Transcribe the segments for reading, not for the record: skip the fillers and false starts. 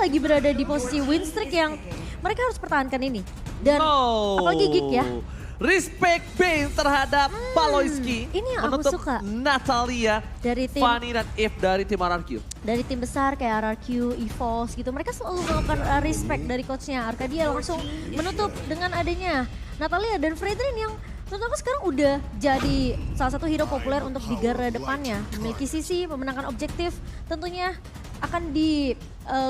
lagi berada di posisi win streak yang mereka harus pertahankan ini. Dan apalagi Geek ya. Respect Bane terhadap Paloyski. Ini yang aku menutup suka. Natalia, Dari tim Fanny dan Eve dari tim RRQ. dari tim besar kayak RRQ, EVOS gitu. Mereka selalu melakukan respect dari coachnya. Arcadia langsung menutup dengan adanya Natalia dan Fredrin yang menurut aku sekarang udah jadi salah satu hero populer untuk di garda depannya. Memiliki sisi, memenangkan objektif tentunya akan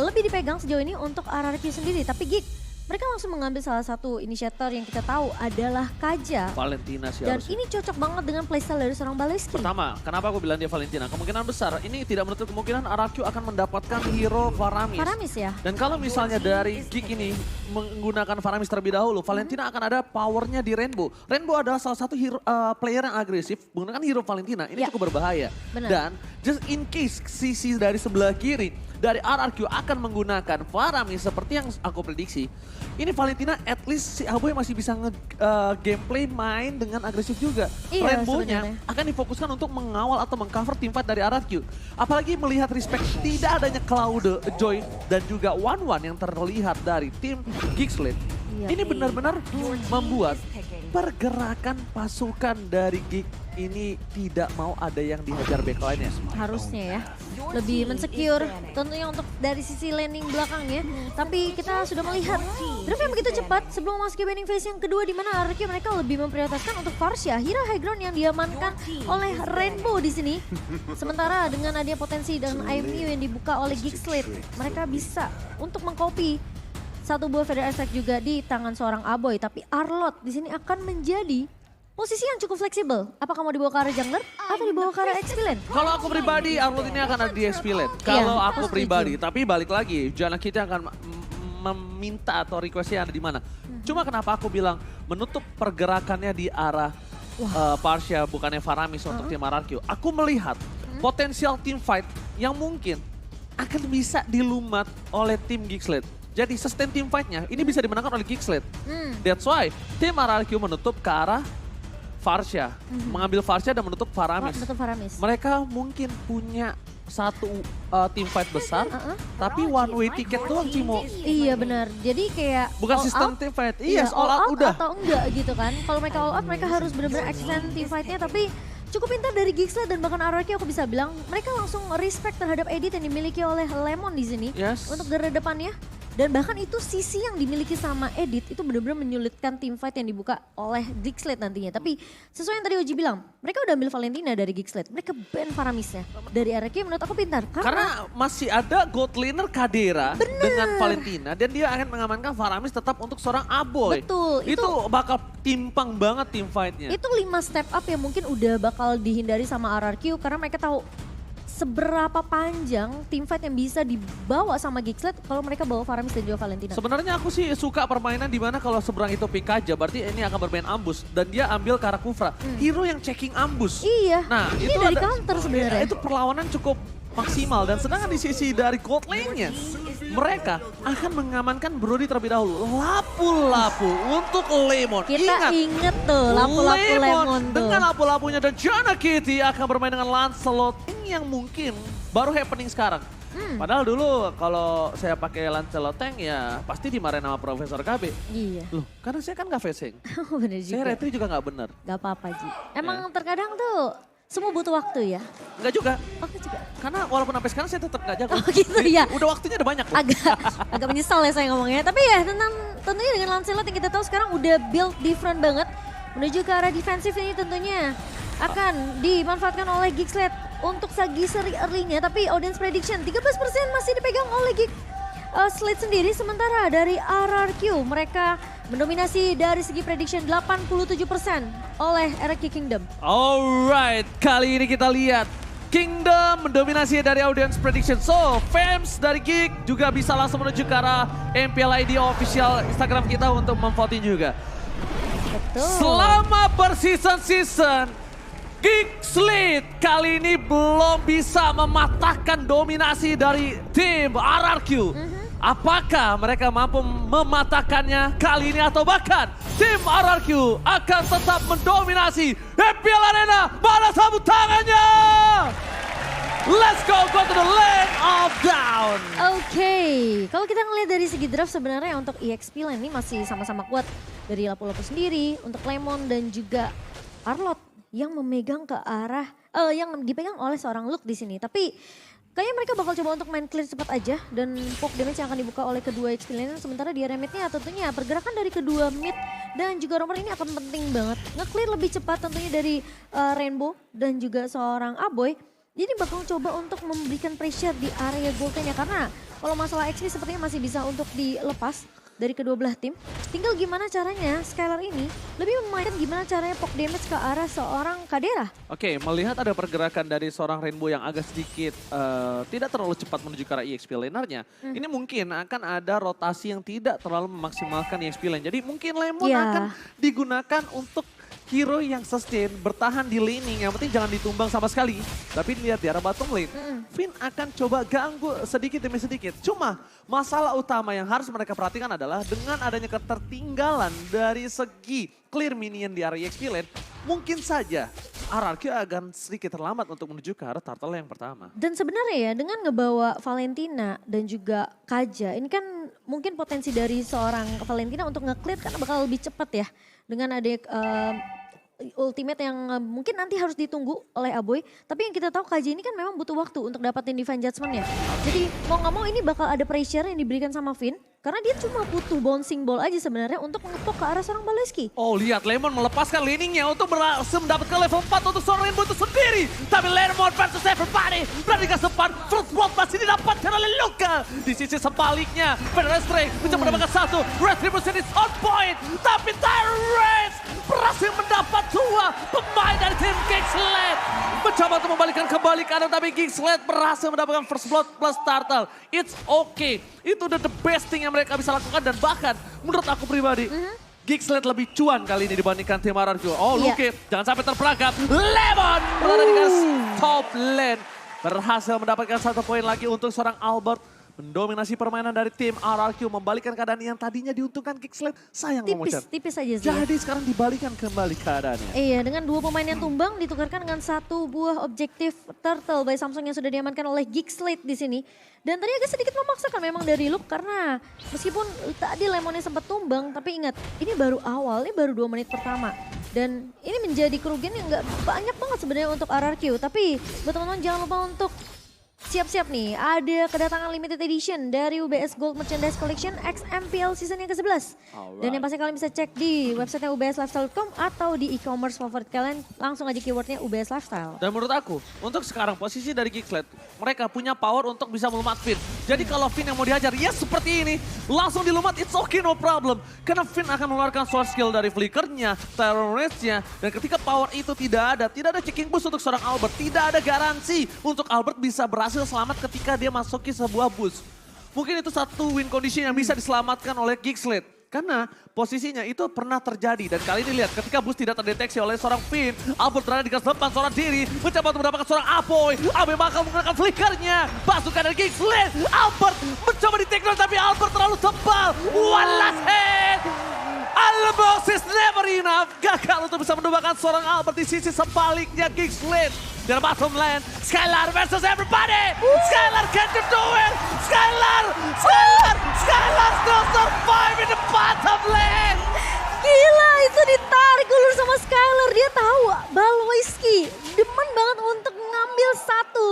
lebih dipegang sejauh ini untuk RRQ sendiri. Tapi Geek, mereka langsung mengambil salah satu inisiator yang kita tahu adalah Kaja. Valentina sih Dan harusnya. ini cocok banget dengan playstyle dari seorang Baleski. Pertama, kenapa aku bilang dia Valentina? Kemungkinan besar, ini tidak menutup kemungkinan RRQ akan mendapatkan hero Faramis. Faramis ya? Dan kalau misalnya dari Geek ini menggunakan Faramis terlebih dahulu, Valentina akan ada powernya di Rainbow. Rainbow adalah salah satu hero, player yang agresif, menggunakan hero Valentina. Ini cukup berbahaya. Benar. Dan just in case sisi dari sebelah kiri, dari RRQ akan menggunakan Faramis seperti yang aku prediksi. Ini Valentina at least si Aboy masih bisa gameplay main dengan agresif juga. Iya, Rainbow-nya sebenarnya. akan difokuskan untuk mengawal atau mengcover tim fight dari RRQ. Apalagi melihat respect tidak adanya Cloud, Joy, dan juga One yang terlihat dari tim Geekslit. Iya. Ini benar-benar membuat pergerakan pasukan dari Geek ini tidak mau ada yang dihajar backline-nya. Harusnya ya, lebih mensecure tentunya untuk dari sisi landing belakangnya. Tapi kita sudah melihat draft yang begitu cepat sebelum memasuki banning phase yang kedua di mana RRQ mereka lebih memprioritaskan untuk Farsha, hero high ground yang diamankan oleh Rainbow di sini. Sementara dengan adanya potensi dan IMU yang dibuka oleh Geekslit, mereka bisa untuk mengcopy satu buah Feather Aspect juga di tangan seorang Aboy. Tapi Arlot di sini akan menjadi posisi yang cukup fleksibel. Apakah mau dibawa ke arah jungler atau dibawa ke arah XP lane? Kalau aku pribadi, Arlot ini akan ada di XP lane. Kalau aku setuju. pribadi, tapi balik lagi, Jana kita akan meminta atau requestnya ada di mana. Cuma kenapa aku bilang menutup pergerakannya di arah Farsha bukannya Faramis untuk tim RRQ. Aku melihat potensial team fight yang mungkin akan bisa dilumat oleh tim Geekslit. Jadi sustain team fight-nya ini bisa dimenangkan oleh Geekslit. That's why tim RRQ menutup ke arah Farsha. Mengambil Farsha dan menutup Faramis. Menutup Faramis. Mereka mungkin punya satu team fight besar, tapi one way ticket doang Cimo. Iya benar. Jadi kayak Bukan all sistem out, team fight. iya, Yes, all out udah. atau enggak gitu kan. Kalau mereka all out mereka harus benar-benar extend team fight-nya, tapi cukup pintar dari Geekslit dan bahkan RRQ aku bisa bilang mereka langsung respect terhadap edit yang dimiliki oleh Lemon di sini Yes. untuk garda depannya. Dan bahkan itu sisi yang dimiliki sama Edit itu benar-benar menyulitkan team fight yang dibuka oleh Geekslit nantinya. Tapi sesuai yang tadi Oji bilang, mereka udah ambil Valentina dari Geekslit. Mereka ban Faramisnya. Dari RRQ menurut aku pintar. Karena masih ada gold laner Kadera dengan Valentina dan dia akan mengamankan Faramis tetap untuk seorang Aboy. Betul, Itu bakal timpang banget team fight-nya. itu 5 step up yang mungkin udah bakal dihindari sama RRQ karena mereka tahu seberapa panjang team fight yang bisa dibawa sama Geekslit kalau mereka bawa Faramis dan juga Valentina. Sebenarnya aku sih suka permainan di mana kalau seberang itu pick aja, berarti ini akan bermain ambush dan dia ambil ke arah Kufra, hero yang checking ambush. Iya, Nah, ini dari counter sebenarnya. Itu perlawanan cukup maksimal dan sedangkan di sisi dari gold lane-nya mereka akan mengamankan Brody terlebih dahulu. Lapu-lapu untuk Lemon. Kita inget tuh lapu-lapu Lemon tuh. Dengan lapu-lapunya dan Jana Kitty akan bermain dengan Lancelot yang mungkin baru happening sekarang. Padahal dulu kalau saya pakai Lancelot tank ya pasti dimarahin sama Profesor KB. Iya, Loh, karena saya kan gak facing. bener Saya juga. retri juga gak bener. Gak apa-apa Ji. Emang terkadang tuh semua butuh waktu ya. Enggak juga. Oke juga. Karena walaupun sampai sekarang saya tetap gak jago. Oh gitu ya. Udah waktunya udah banyak. Agak menyesal ya saya ngomongnya. Tapi ya tentunya dengan Lancelot yang kita tahu sekarang udah build different banget. Menuju ke arah defensif ini tentunya akan dimanfaatkan oleh Geekslit untuk sagi seri early-nya. Tapi audience prediction 13% masih dipegang oleh Geekslit sendiri. Sementara dari RRQ mereka mendominasi dari segi prediction 87% oleh RRQ Kingdom. Alright, kali ini kita lihat Kingdom mendominasi dari audience prediction. So, fans dari Geek juga bisa langsung menuju ke arah MPL ID official Instagram kita untuk memvoting juga. Betul. Selama berseason-season, Geekslit kali ini belum bisa mematahkan dominasi dari tim RRQ. Apakah mereka mampu mematahkannya kali ini atau bahkan tim RRQ akan tetap mendominasi MPL Arena? Mana sabut tangannya? Let's go to the lane of down. Oke, kalau kita ngelihat dari segi draft sebenarnya untuk EXP Lane ini masih sama-sama kuat. Dari Lapu-Lapu sendiri, untuk Lemon dan juga Arlot yang memegang ke arah, yang dipegang oleh seorang Luke di sini. Tapi kayaknya mereka bakal coba untuk main clear cepat aja dan poke damage yang akan dibuka oleh kedua EXP Lane. Sementara di area mid-nya tentunya pergerakan dari kedua mid dan juga romer ini akan penting banget. Nge-clear lebih cepat tentunya dari Rainbow dan juga seorang Aboy. Jadi bakal coba untuk memberikan pressure di area gold-nya karena kalau masalah XP sepertinya masih bisa untuk dilepas dari kedua belah tim. Tinggal gimana caranya Skylar ini lebih memainkan gimana caranya poke damage ke arah seorang Kadera. Oke, melihat ada pergerakan dari seorang Rainbow yang agak sedikit tidak terlalu cepat menuju ke arah EXP lanernya. Ini mungkin akan ada rotasi yang tidak terlalu memaksimalkan EXP lane. Jadi mungkin Lemon akan digunakan untuk hero yang sustain, bertahan di laning, yang penting jangan ditumbang sama sekali. Tapi lihat di arah bottom lane, Finn akan coba ganggu sedikit demi sedikit. Cuma masalah utama yang harus mereka perhatikan adalah dengan adanya ketertinggalan dari segi clear minion di area EXP lane, mungkin saja RRQ akan sedikit terlambat untuk menuju ke arah turtle yang pertama. Dan sebenarnya ya dengan ngebawa Valentina dan juga Kaja, ini kan mungkin potensi dari seorang Valentina untuk nge-clear karena bakal lebih cepat ya. Dengan ada ultimate yang mungkin nanti harus ditunggu oleh Aboy. Tapi yang kita tahu KJ ini kan memang butuh waktu untuk dapatin Divine Judgment ya. Jadi mau gak mau ini bakal ada pressure yang diberikan sama Finn. Karena dia cuma butuh bouncing ball aja sebenarnya untuk ngepok ke arah seorang Baleski. Oh lihat Lemon melepaskan laningnya untuk berhasil mendapatkan level 4 untuk seorang Rainbow itu sendiri. Tapi Lemon versus everybody. Berani ke depan, first blood masih didapatkan oleh Luka. Di sisi sebaliknya, Pedestre mencoba mendapatkan satu. Retribution is on point. Tapi Tyrese berhasil mendapat dua pemain dari tim Kingslet. Mencoba untuk membalikkan kembali kanan tapi Kingslet berhasil mendapatkan first blood plus turtle. It's okay. Itu the best thing yang mereka bisa lakukan dan bahkan menurut aku pribadi Kingslet lebih cuan kali ini dibandingkan tim RRQ. Oh Luke, jangan sampai terperangkap. Lemon berada di garis top lane. Berhasil mendapatkan satu poin lagi untuk seorang Albert. Mendominasi permainan dari tim RRQ, membalikkan keadaan yang tadinya diuntungkan Kingslet. Sayang tipis aja sih. Jadi sekarang dibalikan kembali keadaannya. Iya, dengan dua pemain yang tumbang ditukarkan dengan satu buah objektif turtle by Samsung yang sudah diamankan oleh Geekslate di sini. Dan tadi agak sedikit memaksakan memang dari Luke karena meskipun tadi Lemonnya sempat tumbang, tapi ingat ini baru awal, ini baru 2 menit pertama. Dan ini menjadi kerugian yang gak banyak banget sebenarnya untuk RRQ. Tapi buat teman-teman jangan lupa untuk siap-siap nih, ada kedatangan limited edition dari UBS Gold Merchandise Collection XMPL season yang ke-11. Dan yang pasti kalian bisa cek di websitenya ubslifestyle.com atau di e-commerce favorit kalian, langsung aja keywordnya UBS Lifestyle. Dan menurut aku, untuk sekarang posisi dari Geekslate, mereka punya power untuk bisa melumat Finn. Jadi kalau Finn yang mau dihajar, ya seperti ini, langsung dilumat, it's okay, no problem. Karena Finn akan mengeluarkan source skill dari flickernya, terroristnya, dan ketika power itu tidak ada checking boost untuk seorang Albert, tidak ada garansi untuk Albert bisa berhasil selamat ketika dia masuki sebuah boost. Mungkin itu satu win condition yang bisa diselamatkan oleh Geekslate. Karena posisinya itu pernah terjadi. Dan kali ini lihat ketika boost tidak terdeteksi oleh seorang Finn. Albert berada di garis depan seorang diri. Mencoba untuk mendapatkan seorang Aboy. Aboy bakal menggunakan flickernya. Pasukan dari Geekslate. Albert mencoba di take down tapi Albert terlalu tebal. One last hit. Albox is never enough. Gagal untuk bisa menembakkan seorang Albert di sisi sebaliknya Geekslate. Di bottom lane, Skylar versus everybody. Skylar can you do it? Skylar still survive in the bottom lane. Gila, itu ditarik ulur sama Skylar. Dia tahu Baloyski demen banget untuk ngambil satu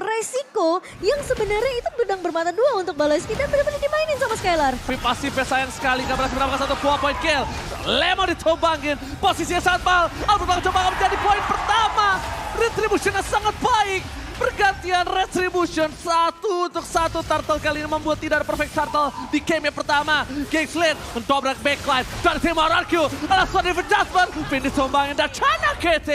resiko yang sebenarnya itu pedang bermata dua untuk Baloyski dan benar-benar dimainin sama Skylar. Pasti sayang sekali gak berhasil mendapatkan satu point kill. Lemon ditumbangin, posisinya sangat mal. Albert coba menjadi poin pertama. Retributionnya sangat baik. Pergantian Retribution 1-1 turtle kali ini membuat tidak ada perfect turtle di game yang pertama. Geekslate mendobrak backline dari tim RRQ. Alasan Divine Judgment, Finn ditumbangin dan Chana KT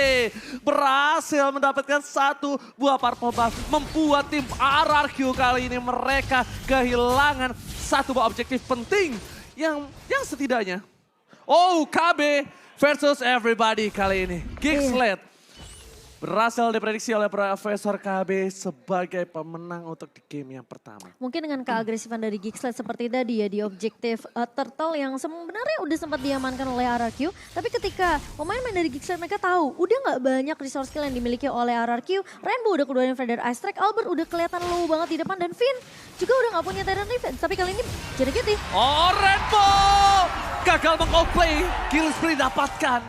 berhasil mendapatkan satu buah purple buff. Membuat tim RRQ kali ini mereka kehilangan satu buah objektif penting yang setidaknya. Oh, KB versus everybody kali ini. Geekslate berhasil diprediksi oleh Profesor KB sebagai pemenang untuk di game yang pertama. Mungkin dengan keagresifan dari Gixlet seperti tadi ya di objektif Turtle yang sebenarnya udah sempat diamankan oleh RRQ. Tapi ketika pemain-pemain dari Gixlet mereka tahu udah nggak banyak resource skill yang dimiliki oleh RRQ. Rainbow udah keluarin Feather Ice Strike, Albert udah kelihatan low banget di depan dan Finn juga udah nggak punya Tyrant Defense. Tapi kali ini jadi Kitty. Oh, Rainbow gagal meng-outplay, kill spree dapatkan.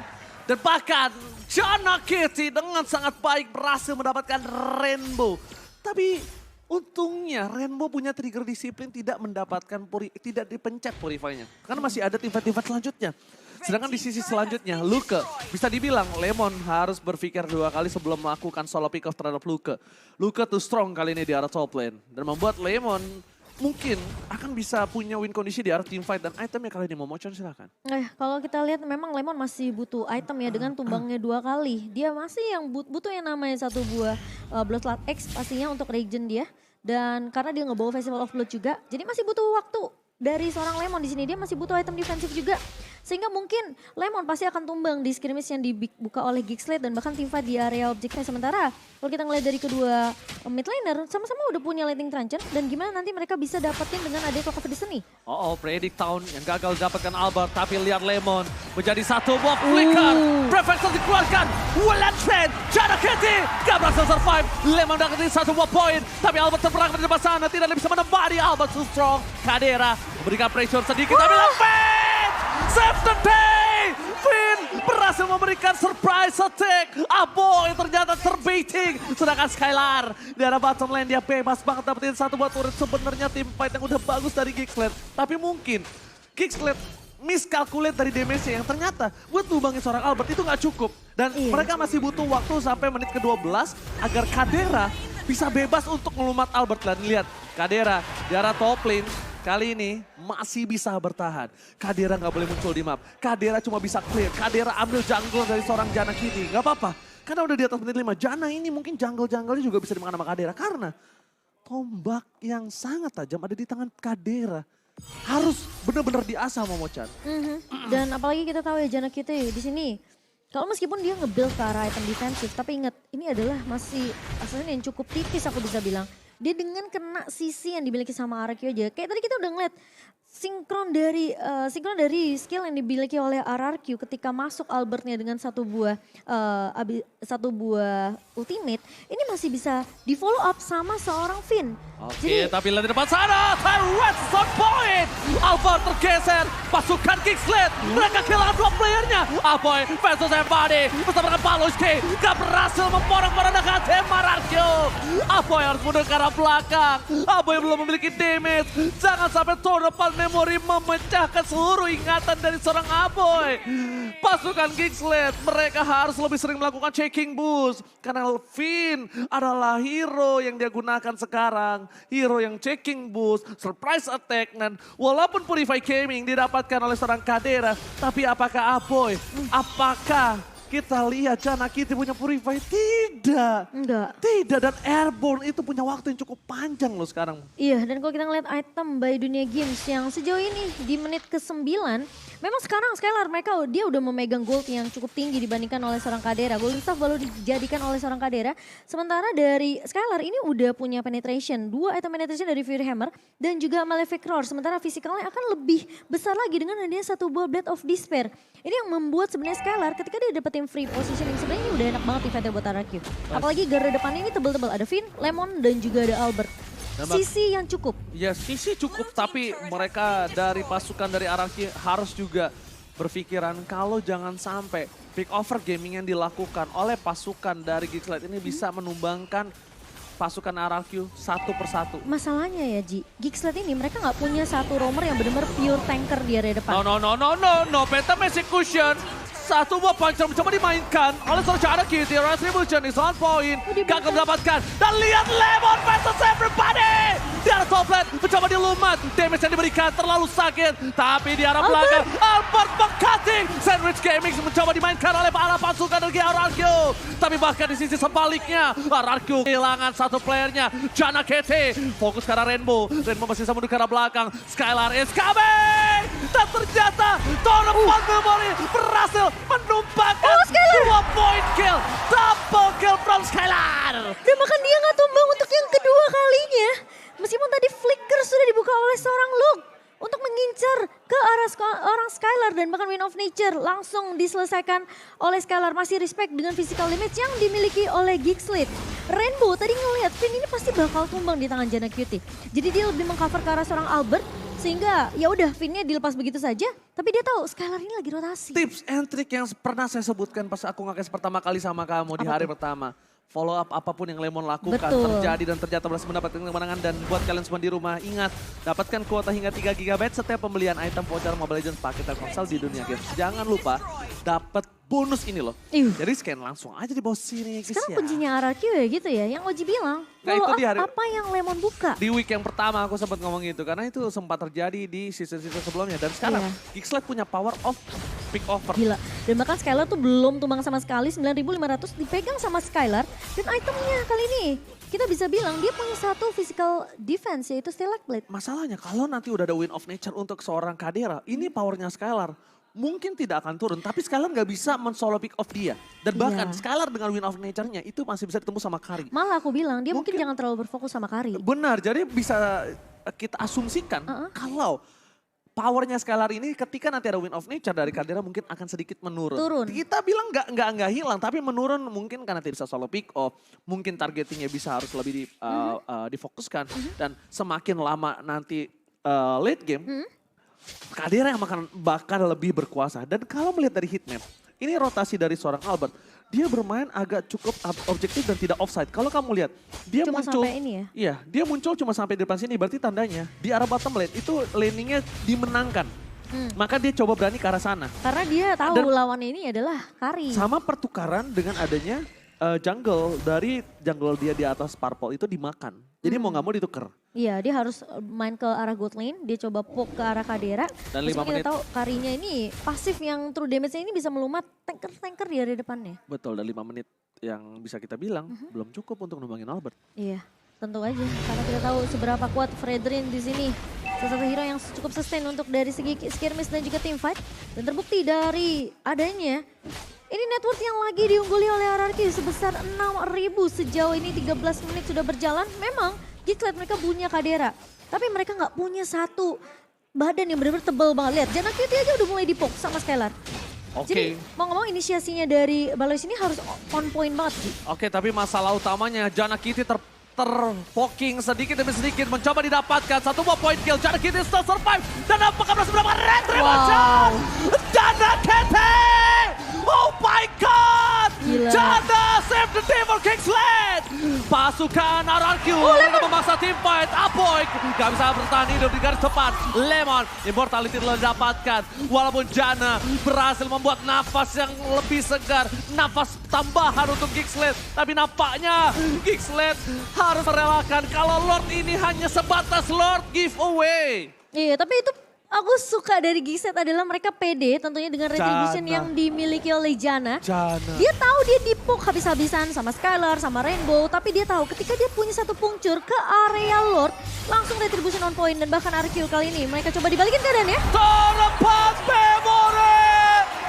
Dan bahkan Jana Kitty dengan sangat baik berhasil mendapatkan Rainbow. Tapi untungnya Rainbow punya trigger disiplin tidak mendapatkan tidak dipencet Purify-nya. Karena masih ada teamfight selanjutnya. Sedangkan di sisi selanjutnya Luke bisa dibilang Lemon harus berpikir 2 kali sebelum melakukan solo pick off terhadap Luke. Luke too strong kali ini di arah top lane. Dan membuat Lemon mungkin akan bisa punya win kondisi di arah teamfight dan item ya kali ini Momochan silakan. Kalau kita lihat memang Lemon masih butuh item ya dengan tumbangnya 2 kali. Dia masih yang butuh yang namanya 1 buah Bloodlet X pastinya untuk regen dia. Dan karena dia ngebawa Festival of Blood juga, jadi masih butuh waktu dari seorang Lemon di sini. Dia masih butuh item defensif juga. Sehingga mungkin Lemon pasti akan tumbang di skirmish yang dibuka oleh Gixlet dan bahkan teamfight di area objeknya. Sementara kalau kita ngeliat dari kedua mid laner sama-sama udah punya Lightning Truncheon dan gimana nanti mereka bisa dapetin dengan adanya Clock of Destiny. Predict Town yang gagal dapatkan Albert tapi lihat Lemon menjadi 1 buah flicker. Prefector dikeluarkan, William Trent, Jana Kitty gak berhasil survive. Lemon dapetin 1 buah poin tapi Albert terperangkap di depan sana tidak bisa menembari Albert too strong. Kadera memberikan pressure sedikit tapi Levin save the day. Finn berhasil memberikan surprise attack. Aboy ternyata terbaiting. Sedangkan Skylar di arah bottom lane dia bebas banget dapetin 1 buah turret. Sebenarnya tim fight yang udah bagus dari Gixlet. Tapi mungkin Gixlet miscalculate dari damage-nya yang ternyata buat lubangin seorang Albert itu nggak cukup. Dan mereka masih butuh waktu sampai menit ke-12 agar Kadera bisa bebas untuk melumat Albert. Dan lihat Kadera di arah top lane kali ini masih bisa bertahan. Kadera nggak boleh muncul di map. Kadera cuma bisa clear. Kadera ambil jungle dari seorang Jana Kitty. Nggak apa-apa. Karena udah di atas menit 5. Jana ini mungkin jungle-jungle juga bisa dimakan sama Kadera. Karena tombak yang sangat tajam ada di tangan Kadera. Harus benar-benar diasah Momochan. Dan apalagi kita tahu ya Jana Kitty di sini. Kalau meskipun dia nge-build ke arah item defensif. Tapi ingat ini adalah masih asalnya yang cukup tipis aku bisa bilang. Dia dengan kena sisi yang dimiliki sama RRQ aja. Kayak tadi kita udah ngeliat sinkron dari skill yang dimiliki oleh RRQ ketika masuk Albertnya dengan 1 buah ultimate. Ini masih bisa di follow up sama seorang Finn. Oke, tapi lihat di depan sana, Red Stone Point. Albert tergeser, pasukan Gixlet. Mereka kehilangan 2 playernya. Aboy versus Embody bersama dengan Paluski. Gak berhasil memborong-borongkan tim RRQ. Aboy harus mundur ke arah belakang. Aboy belum memiliki damage. Jangan sampai turn depan memori memecahkan seluruh ingatan dari seorang Aboy. Pasukan Gixlet, mereka harus lebih sering melakukan checking boost. Karena Finn adalah hero yang dia gunakan sekarang. Hero yang checking boost, surprise attack. Dan walaupun Purify Gaming didapatkan oleh seorang Kadera. Tapi apakah Aboy? Apakah kita lihat Jana Kitty punya Purify? Tidak. Enggak. Tidak, dan Airborne itu punya waktu yang cukup panjang loh sekarang. Iya, dan kalau kita ngeliat item by Dunia Games yang sejauh ini di menit ke-9, memang sekarang Skylar dia udah memegang gold yang cukup tinggi dibandingkan oleh seorang Kadera. Golden Staff baru dijadikan oleh seorang Kadera. Sementara dari Skylar ini udah punya penetration. 2 item penetration dari Fury Hammer dan juga Malefic Roar. Sementara fisikalnya akan lebih besar lagi dengan adanya 1 buah Blade of Despair. Ini yang membuat sebenarnya Skylar ketika dia dapetin free positioning sebenarnya udah enak banget eventnya buat RRQ. Apalagi gara depannya ini tebel-tebel. Ada Finn, Lemon dan juga ada Albert. Sisi yang cukup. Ya sisi cukup tapi mereka dari pasukan dari RRQ harus juga berpikiran kalau jangan sampai pick over gaming yang dilakukan oleh pasukan dari Gixlet ini bisa menumbangkan pasukan RRQ satu persatu. Masalahnya ya Ji, Gixlet ini mereka nggak punya satu roamer yang benar-benar pure tanker di area depan. No, Phantom Execution. 1 buah puncher mencoba dimainkan oleh seorang Jana Kitty. Retribution is on point. Gagal mendapatkan. Dan lihat Lemon versus everybody. Di arah top lane mencoba dilumat. Damage yang diberikan terlalu sakit. Tapi di arah belakang Albert meng-cutting. Sandwich Gaming mencoba dimainkan oleh para pasukan dari RRQ. Tapi bahkan di sisi sebaliknya RRQ kehilangan 1 playernya. Jana Kitty fokus ke arah Rainbow. Rainbow masih bisa mundur ke arah belakang. Skylar is coming. Dan ternyata Torepan Memory berhasil menumpahkan 2-point kill. Double kill from Skylar. Dan bahkan dia nggak tumbang untuk yang kedua kalinya. Meskipun tadi flicker sudah dibuka oleh seorang Luke untuk mengincar ke arah orang Skylar dan bahkan Wind of Nature langsung diselesaikan oleh Skylar. Masih respect dengan physical damage yang dimiliki oleh Geekslit. Rainbow tadi ngelihat Finn ini pasti bakal tumbang di tangan Jana Cutie. Jadi dia lebih mengcover ke arah seorang Albert sehingga ya udah Finnnya dilepas begitu saja. Tapi dia tahu Skylar ini lagi rotasi. Tips and trick yang pernah saya sebutkan pas aku nge pertama kali sama kamu di hari pertama. Follow up apapun yang Lemon lakukan terjadi dan ternyata berhasil mendapatkan kemenangan. Dan buat kalian semua di rumah, ingat dapatkan kuota hingga 3 GB setiap pembelian item voucher Mobile Legends paket Telkomsel di dunia games. Jangan lupa dapat bonus ini loh. Jadi scan langsung aja di bawah sini guys. Sekarang kuncinya RRQ ya gitu ya, yang Oji bilang. Nah, itu di hari, apa yang Lemon buka? Di week yang pertama aku sempat ngomong itu karena itu sempat terjadi di season-season sebelumnya. Dan sekarang Geekslit punya power of pick over. Gila. Dan bahkan Skylar tuh belum tumbang sama sekali, 9.500 dipegang sama Skylar. Dan itemnya kali ini kita bisa bilang dia punya satu physical defense yaitu Stellar Blade. Masalahnya kalau nanti udah ada Wind of Nature untuk seorang Kadera, ini powernya Skylar mungkin tidak akan turun. Tapi Skylar nggak bisa men-solo pick off dia. Dan bahkan Skylar dengan Wind of Nature-nya itu masih bisa ditembus sama Kari. Malah aku bilang dia mungkin jangan terlalu berfokus sama Kari. Benar, jadi bisa kita asumsikan kalau powernya Skylar ini ketika nanti ada Wind of Nature dari Kadera mungkin akan sedikit menurun. Kita bilang nggak hilang, tapi menurun mungkin karena tidak bisa solo pick off. Mungkin targetingnya bisa harus lebih difokuskan. Dan semakin lama nanti late game, Kadera yang bakal lebih berkuasa. Dan kalau melihat dari hitmap, ini rotasi dari seorang Albert. Dia bermain agak cukup objektif dan tidak offside. Kalau kamu lihat, dia cuma muncul. Sampai ini ya? Iya, dia muncul cuma sampai di depan sini. Berarti tandanya di arah bottom lane itu laningnya dimenangkan. Maka dia coba berani ke arah sana. Karena dia tahu lawannya ini adalah Kari. Sama pertukaran dengan adanya jungle dari jungle dia di atas purple itu dimakan. Jadi mau nggak mau ditukar. Iya, dia harus main ke arah gold lane, dia coba poke ke arah Kadera. Dan 5 menit. Kita tahu Karinya ini pasif yang true damage-nya ini bisa melumat tanker-tanker di area depannya. Betul, dan 5 menit yang bisa kita bilang belum cukup untuk numbangin Albert. Iya, tentu aja. Karena kita tahu seberapa kuat Fredrin di sini. Salah satu hero yang cukup sustain untuk dari segi skirmish dan juga teamfight. Dan terbukti dari adanya ini network yang lagi diungguli oleh RRQ sebesar 6.000 sejauh ini 13 menit sudah berjalan. Memang Geekslit mereka punya Kadera, tapi mereka nggak punya satu badan yang benar-benar tebal banget. Lihat, Jana Cutie aja udah mulai dipok sama Skylar. Jadi mau ngomong inisiasinya dari Balois ini harus on point banget sih. Tapi masalah utamanya Jana Cutie terpoking sedikit demi sedikit mencoba didapatkan. Satu buah point kill, Jana Cutie still survive. Dan apakah berhasil mendapatkan retribution? Jana Cutie! Oh my God! Gila. Jana save the day for Geekslit! Pasukan RRQ mereka memaksa team fight. Apoy gak bisa bertahan hidup di garis depan. Lemon, immortality telah didapatkan. Walaupun Jana berhasil membuat nafas yang lebih segar. Nafas tambahan untuk Geekslit. Tapi nampaknya Geekslit harus merelakan kalau Lord ini hanya sebatas Lord giveaway. Iya, tapi itu aku suka dari Geekslit adalah mereka pede tentunya dengan retribution yang dimiliki oleh Jana. Dia tahu dia dipuk habis-habisan sama Skylar, sama Rainbow. Tapi dia tahu ketika dia punya satu puncur ke area Lord, langsung retribution on point. Dan bahkan RQ kali ini mereka coba dibalikin keadaan ya. Torepan Memory!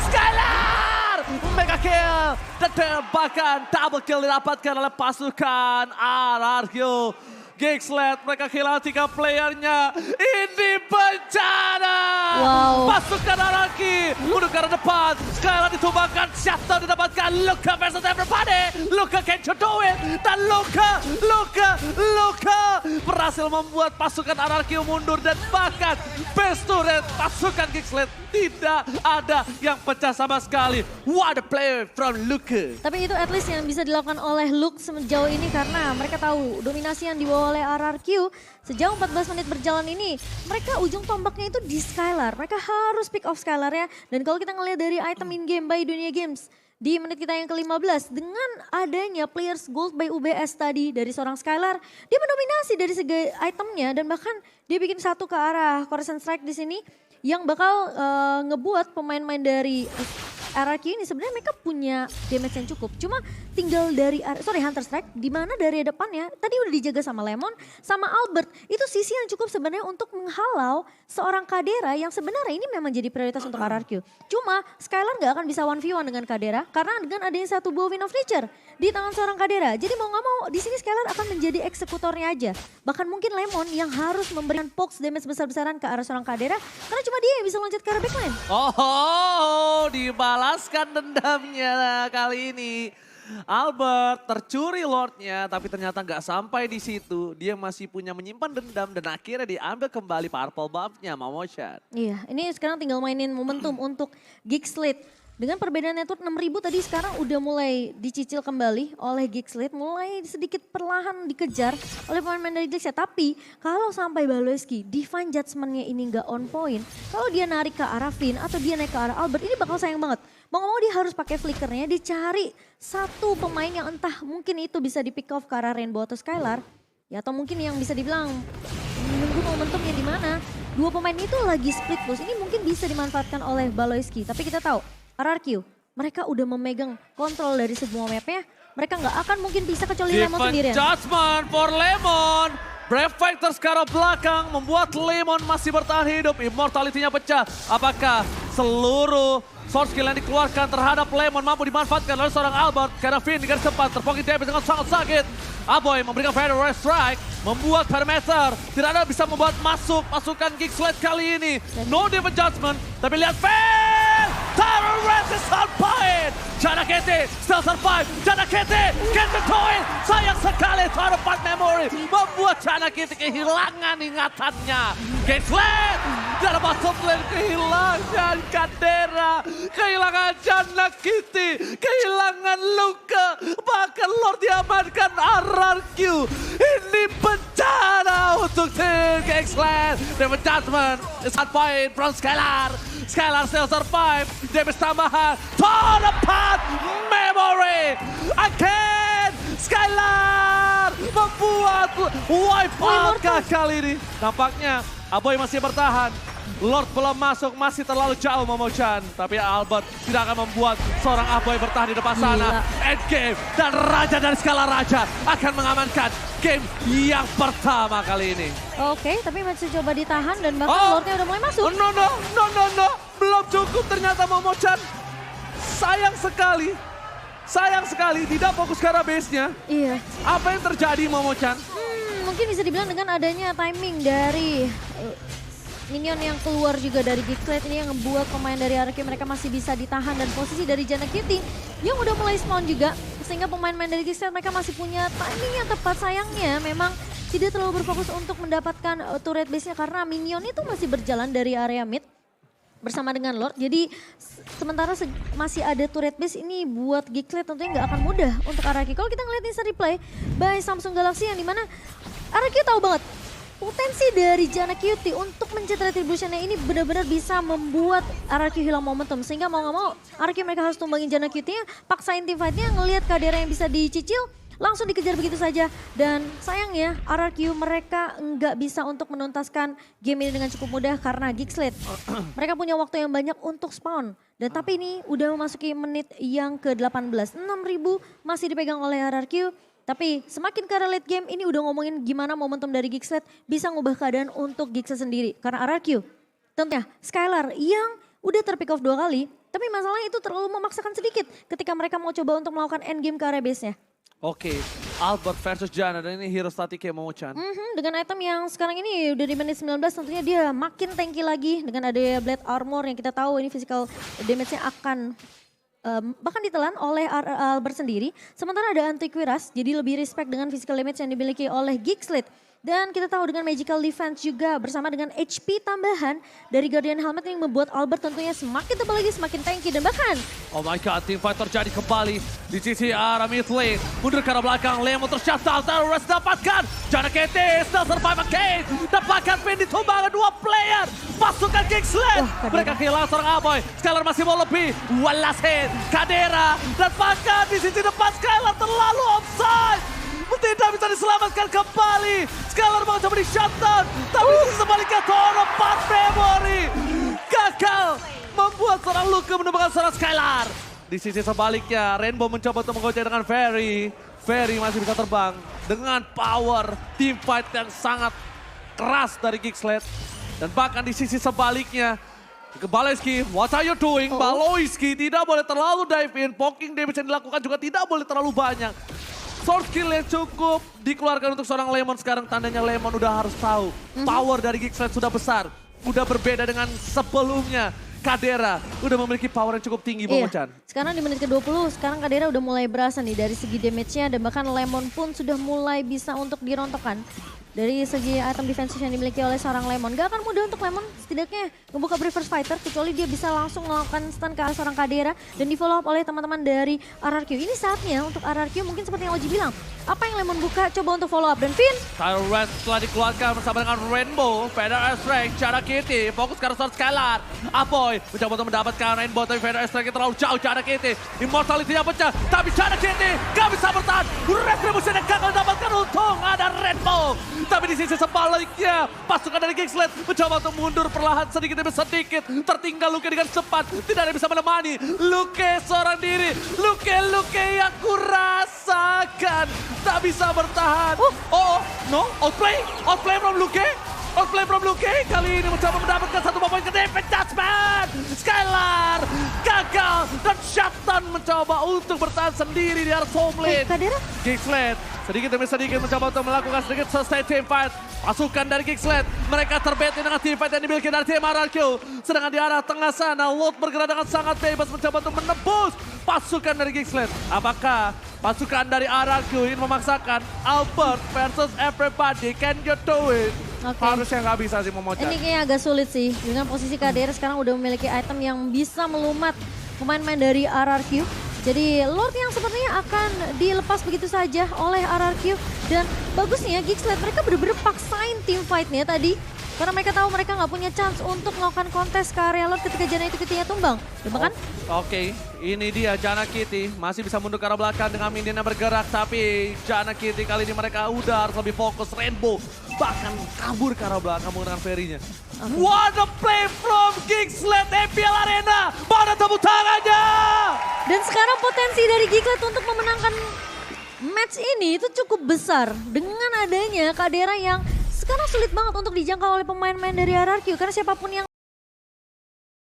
Skylar! Mega kill! Dan bahkan double kill didapatkan oleh pasukan RRQ. Geekslit mereka kehilangan 3 playernya. Ini bencana. Pasukan RRQ menuju ke arah depan. Skylar ditumbangkan, shutdown didapatkan. Luka versus everybody. Luka can you do it? Dan Luka berhasil membuat pasukan RRQ mundur. Dan bahkan best turret pasukan Geekslit tidak ada yang pecah sama sekali. What a player from Luka. Tapi itu at least yang bisa dilakukan oleh Luke sejauh ini karena mereka tahu dominasi yang dibawa oleh RRQ sejauh 14 menit berjalan ini. Mereka ujung tombaknya itu di Skylar. Mereka harus pick off Skylar ya. Dan kalau kita ngelihat dari item in-game by Dunia Games di menit kita yang ke-15 dengan adanya players gold by UBS tadi dari seorang Skylar, dia mendominasi dari segi itemnya dan bahkan dia bikin satu ke arah Coruscant Strike di sini yang bakal ngebuat pemain-pemain dari RRQ ini sebenarnya mereka punya damage yang cukup. Cuma tinggal dari, Hunter Strike, di mana dari depannya tadi udah dijaga sama Lemon, sama Albert. Itu sisi yang cukup sebenarnya untuk menghalau seorang Kadera yang sebenarnya ini memang jadi prioritas untuk RRQ. Cuma Skylar gak akan bisa 1v1 dengan Kadera karena dengan adanya satu buah Wind of Nature di tangan seorang Kadera. Jadi mau gak mau di sini Skylar akan menjadi eksekutornya aja. Bahkan mungkin Lemon yang harus memberikan pokes damage besar-besaran ke arah seorang Kadera karena cuma dia yang bisa loncat ke arah backline. Oh, dibalaskan dendamnya kali ini. Albert tercuri Lordnya, tapi ternyata nggak sampai di situ. Dia masih punya menyimpan dendam dan akhirnya diambil kembali purple buff-nya Momochan. Iya, ini sekarang tinggal mainin momentum untuk Geekslate. Dengan perbedaan network 6.000 tadi sekarang udah mulai dicicil kembali oleh Geekslate. Mulai sedikit perlahan dikejar oleh pemain dari Geekslate. Tapi kalau sampai Baloyski, Divine Judgment-nya ini nggak on point. Kalau dia narik ke arah Finn atau dia naik ke arah Albert, ini bakal sayang banget. Mau ngomong dia harus pakai flickernya, dicari satu pemain yang entah mungkin itu bisa di pick off ke arah Rainbow atau Skylar. Ya atau mungkin yang bisa dibilang menunggu momentumnya di mana. Dua pemain itu lagi split push, ini mungkin bisa dimanfaatkan oleh Baloyski. Tapi kita tahu RRQ, mereka udah memegang kontrol dari semua mapnya. Mereka nggak akan mungkin bisa kecuali Lemon sendirian. Judgment for Lemon. Brave Factors ke arah belakang membuat Lemon masih bertahan hidup. Immortality-nya pecah. Apakah seluruh source skill yang dikeluarkan terhadap Lemon mampu dimanfaatkan oleh seorang Albert? Karena Finn di garis depan terpoking damage dengan sangat sakit. Aboy memberikan Fire Red Strike. Membuat Parameter tidak ada bisa membuat pasukan Geekslate kali ini. No Divine Judgment. Tapi lihat Finn! Terror Red is on point! Jana Kete still survive. Jana Kete can be going. Sayang sekali Third Part Memory membuat Jana Kete kehilangan ingatannya. Geekslate dalam masuk lane kehilangan Kadera, kehilangan Jana Kete, kehilangan Luka, bahkan Lord diamankan RRQ. Ini bencana untuk tim Geekslate. Divine Judgment is on point from Skylar. Skylar still survive. Damage tambahan. Torn apart Memory. Again. Skylar membuat wipe out kali ini. Nampaknya Aboy masih bertahan. Lord belum masuk, masih terlalu jauh Momochan. Tapi Albert tidak akan membuat seorang Aboy bertahan di depan sana. Endgame dan Raja dari Skala Raja akan mengamankan game yang pertama kali ini. Oke, tapi masih coba ditahan dan bahkan Lordnya udah mulai masuk. No. Belum cukup ternyata Momochan. Sayang sekali tidak fokus ke arah base-nya. Iya. Apa yang terjadi Momochan? Mungkin bisa dibilang dengan adanya timing dari minion yang keluar juga dari Geekslate ini yang membuat pemain dari RRQ mereka masih bisa ditahan dan posisi dari Jana Cutie yang udah mulai spawn juga sehingga pemain-pemain dari Geekslate mereka masih punya timing yang tepat. Sayangnya memang tidak terlalu berfokus untuk mendapatkan turret base-nya karena minion itu masih berjalan dari area mid bersama dengan Lord. Jadi sementara masih ada turret base ini buat Geekslate tentunya nggak akan mudah untuk RRQ. Kalau kita ngeliat instant replay by Samsung Galaxy yang dimana RRQ tahu banget potensi dari Jana Cutie untuk mencet retributionnya ini benar-benar bisa membuat RRQ hilang momentum. Sehingga mau gak mau RRQ mereka harus tumbangin Jana Cutie-nya, paksain team fight-nya, ngelihat Kadera yang bisa dicicil, langsung dikejar begitu saja. Dan sayangnya RRQ mereka nggak bisa untuk menuntaskan game ini dengan cukup mudah karena Geekslate. Mereka punya waktu yang banyak untuk spawn. Dan tapi ini udah memasuki menit yang ke-18. 6.000 masih dipegang oleh RRQ. Tapi semakin ke arah late game ini udah ngomongin gimana momentum dari Geekslate bisa ngubah keadaan untuk Geekslate sendiri. Karena RRQ tentunya Skylar yang udah terpick off 2 kali. Tapi masalahnya itu terlalu memaksakan sedikit ketika mereka mau coba untuk melakukan endgame ke area base-nya. Oke, Albert versus Jana dan ini hero statik Momochan. Dengan item yang sekarang ini udah di menit 19 tentunya dia makin tanky lagi. Dengan ada Blade Armor yang kita tahu ini physical damage-nya akan bahkan ditelan oleh Albert sendiri. Sementara ada Antiquiras, jadi lebih respect dengan physical damage yang dimiliki oleh Geekslate. Dan kita tahu dengan Magical Defense juga bersama dengan HP tambahan dari Guardian Helmet yang membuat Albert tentunya semakin tebal lagi, semakin tanky. Dan bahkan oh my god, team fight terjadi kembali di sisi arah mid lane. Mundur ke arah belakang, Lemon tercatat, Terrorist dapatkan. Jana Kete still survive again. Dapatkan pin ditumbang 2 player. Pasukan Geekslate. Mereka kehilangan seorang Aboy. Skylar masih mau lebih. Walasin, Kadera. Dan bahkan di sisi depan Skylar terlalu offside. Tidak bisa diselamatkan kembali. Skylar mau coba di shutdown. Tapi di sisi sebaliknya Thorn Apart Memory gagal membuat seorang Luke menemukan seorang Skylar. Di sisi sebaliknya, Rainbow mencoba untuk menggocek dengan Ferry. Ferry masih bisa terbang dengan power team fight yang sangat keras dari Geeksled. Dan bahkan di sisi sebaliknya, Baloyski, what are you doing? Baloyski tidak boleh terlalu dive in. Poking damage yang dilakukan juga tidak boleh terlalu banyak. Sword skill yang cukup dikeluarkan untuk seorang Lemon. Sekarang tandanya Lemon udah harus tahu. Power dari Geeksled sudah besar. Udah berbeda dengan sebelumnya. Kadera udah memiliki power yang cukup tinggi, Bang Ochan. Sekarang di menit ke-20, sekarang Kadera udah mulai berasa nih dari segi damage-nya. Dan bahkan Lemon pun sudah mulai bisa untuk dirontokkan. Dari segi item defensive yang dimiliki oleh seorang Lemon. Gak akan mudah untuk Lemon setidaknya ngebuka Reverse Fighter. Kecuali dia bisa langsung melakukan stun ke arah seorang Kadera. Dan di follow up oleh teman-teman dari RRQ. Ini saatnya untuk RRQ mungkin seperti yang Oji bilang. Apa yang Lemon buka, coba untuk follow up. Dan Finn. Tyler West telah dikeluarkan bersama dengan Rainbow. Vader S-Rank, Cara Kitty. Fokus ke arah seorang Skylar. Apoy mencoba untuk mendapatkan Rainbow. Tapi Vader S-Rank terlalu jauh. Cara Kitty. Immortality-nya pecah. Tapi Cara Kitty gak bisa bertahan. Retribution yang gagal mendapatkan untung. Ada Rainbow. Tapi di sisi sebaliknya, pasukan dari Geeksled mencoba untuk mundur perlahan sedikit demi sedikit. Tertinggal Luke dengan cepat, tidak ada yang bisa menemani. Luke seorang diri, Luke yang kurasakan. Tak bisa bertahan. No, outplay from Luke. Outplay from Luke, kali ini mencoba mendapatkan satu poin ke defense judgment. Skylar gagal dan Shutdown mencoba untuk bertahan sendiri di arah home lane. Kadera? Geeksled sedikit demi sedikit mencoba untuk melakukan sedikit sustain team fight. Pasukan dari Geeksled, mereka terbete dengan team fight yang dimiliki dari tim RRQ. Sedangkan di arah tengah sana, Lot bergerak dengan sangat bebas mencoba untuk menembus pasukan dari Geeksled. Apakah pasukan dari RRQ ingin memaksakan Albert versus everybody? Can you do it? Harusnya nggak bisa sih Momochan. Ini kayaknya agak sulit sih. Dengan posisi Kadera sekarang udah memiliki item yang bisa melumat pemain-pemain dari RRQ. Jadi Lord yang sepertinya akan dilepas begitu saja oleh RRQ. Dan bagusnya Geeksled mereka bener-bener paksain team fight-nya tadi. Karena mereka tahu mereka nggak punya chance untuk melakukan kontes ke area Lord ketika Jana itu Kitty-nya tumbang. Coba kan? Oke, ini dia Jana Kitty. Masih bisa mundur ke arah belakang dengan minionnya bergerak. Tapi Jana Kitty kali ini mereka udah harus lebih fokus. Rainbow bahkan kabur ke arah belakang menggunakan ferry-nya. What a play from Geeksled EPL Arena. Pada tepuk tangannya. Dan sekarang potensi dari Geeksled untuk memenangkan match ini itu cukup besar. Dengan adanya Kadera yang sekarang sulit banget untuk dijangkau oleh pemain-pemain dari RRQ. Karena siapapun yang